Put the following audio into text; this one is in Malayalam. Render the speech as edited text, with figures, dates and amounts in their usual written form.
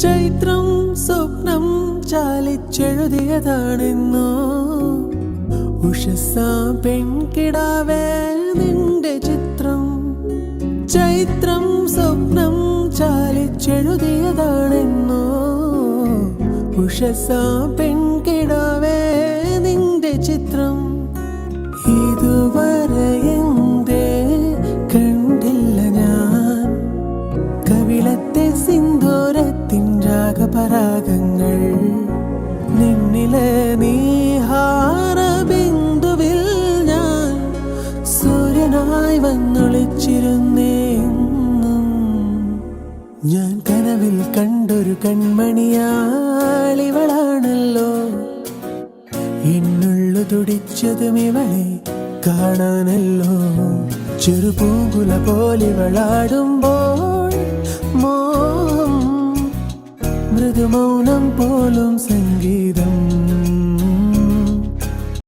ചൈത്രം സ്വപ്നം ചാലിച്ചെഴുതിയതാണെന്നോ ഉഷസാ പെൺകിടാവേ നിന്റെ ചിത്രം. ചൈത്രം സ്വപ്നം ചാലിച്ചെഴുതിയതാണെന്നോ ഉഷസാ പെൺകിടാവേ നിന്റെ ചിത്രം. ഇതുവരെ എന്തേ കണ്ടില്ല ഞാൻ കവിളത്തെ സിന്ദൂരത്തിൻ രാഗപരാഗങ്ങൾ. നിന്നിലെ നീഹാരബിന്ദുവിൽ ഞാൻ സൂര്യനായി വന്നൊളിച്ചിരുന്നേന്നും. ഞാൻ കനവിൽ കണ്ടൊരു കൺമണിയാളിവളാണല്ലോ. എന്നുള്ളു തുടിച്ചതും ഇവളെ കാണാനല്ലോ. ചെറുപൂങ്കുല പോലിവളാടുമ്പോൾ മോഹം മൃദുമൗനം പോലും സംഗീതം.